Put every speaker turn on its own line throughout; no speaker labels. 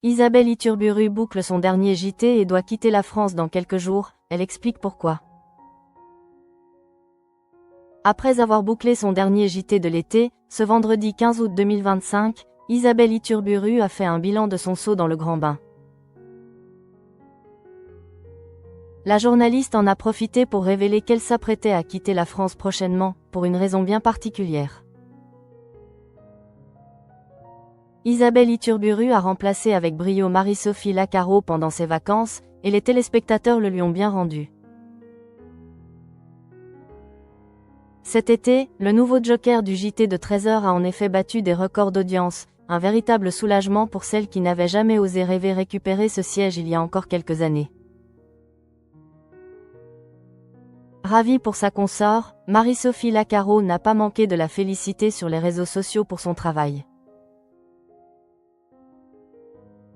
Isabelle Iturburu boucle son dernier JT et doit quitter la France dans quelques jours, elle explique pourquoi. Après avoir bouclé son dernier JT de l'été, ce vendredi 15 août 2025, Isabelle Iturburu a fait un bilan de son saut dans le grand bain. La journaliste en a profité pour révéler qu'elle s'apprêtait à quitter la France prochainement, pour une raison bien particulière. Isabelle Iturburu a remplacé avec brio Marie-Sophie Lacaro pendant ses vacances, et les téléspectateurs le lui ont bien rendu. Cet été, le nouveau joker du JT de 13h a en effet battu des records d'audience, un véritable soulagement pour celle qui n'avait jamais osé rêver récupérer ce siège il y a encore quelques années. Ravie pour sa consort, Marie-Sophie Lacaro n'a pas manqué de la féliciter sur les réseaux sociaux pour son travail.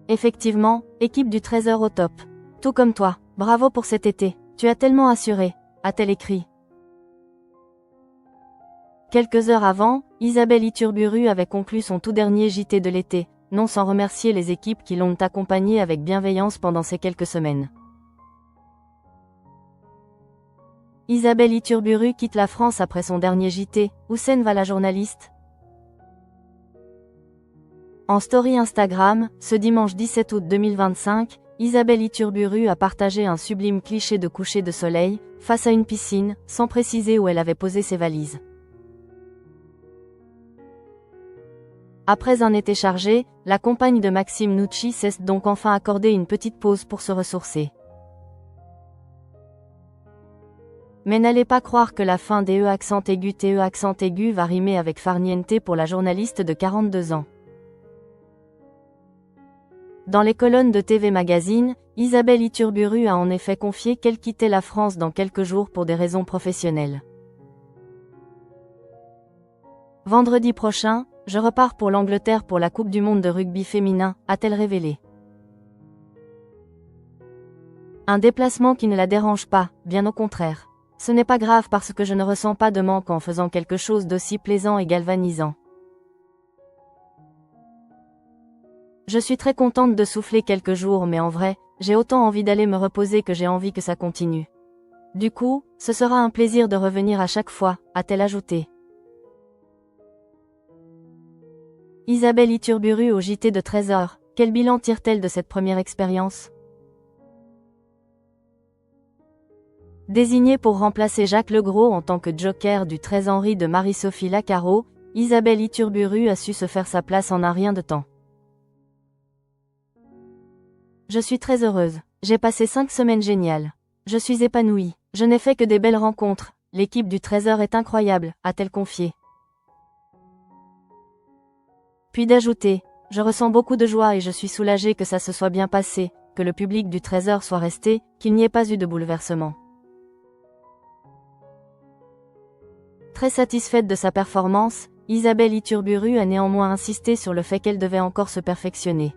Effectivement, équipe du 13h au top. Tout comme toi, bravo pour cet été, tu as tellement assuré, a-t-elle écrit. Quelques heures avant, Isabelle Iturburu avait conclu son tout dernier JT de l'été, non sans remercier les équipes qui l'ont accompagnée avec bienveillance pendant ces quelques semaines. Isabelle Iturburu quitte la France après son dernier JT, où s'en va la journaliste? En story Instagram, ce dimanche 17 août 2025, Isabelle Iturburu a partagé un sublime cliché de coucher de soleil, face à une piscine, sans préciser où elle avait posé ses valises. Après un été chargé, la compagne de Maxime Nucci s'est donc enfin accordé une petite pause pour se ressourcer. Mais n'allez pas croire que la fin des TE aigu va rimer avec farniente pour la journaliste de 42 ans. Dans les colonnes de TV Magazine, Isabelle Iturburu a en effet confié qu'elle quittait la France dans quelques jours pour des raisons professionnelles. Vendredi prochain, je repars pour l'Angleterre pour la Coupe du monde de rugby féminin, a-t-elle révélé. Un déplacement qui ne la dérange pas, bien au contraire. Ce n'est pas grave parce que je ne ressens pas de manque en faisant quelque chose d'aussi plaisant et galvanisant. Je suis très contente de souffler quelques jours mais en vrai, j'ai autant envie d'aller me reposer que j'ai envie que ça continue. Du coup, ce sera un plaisir de revenir à chaque fois, a-t-elle ajouté. Isabelle Iturburu au JT de 13h, quel bilan tire-t-elle de cette première expérience? Désignée pour remplacer Jacques Legros en tant que joker du 13 Henri de Marie-Sophie Lacaro, Isabelle Iturburu a su se faire sa place en un rien de temps. Je suis très heureuse, j'ai passé 5 semaines géniales. Je suis épanouie, je n'ai fait que des belles rencontres, l'équipe du 13h est incroyable, a-t-elle confié. Puis d'ajouter, je ressens beaucoup de joie et je suis soulagée que ça se soit bien passé, que le public du 13h soit resté, qu'il n'y ait pas eu de bouleversement. Très satisfaite de sa performance, Isabelle Iturburu a néanmoins insisté sur le fait qu'elle devait encore se perfectionner.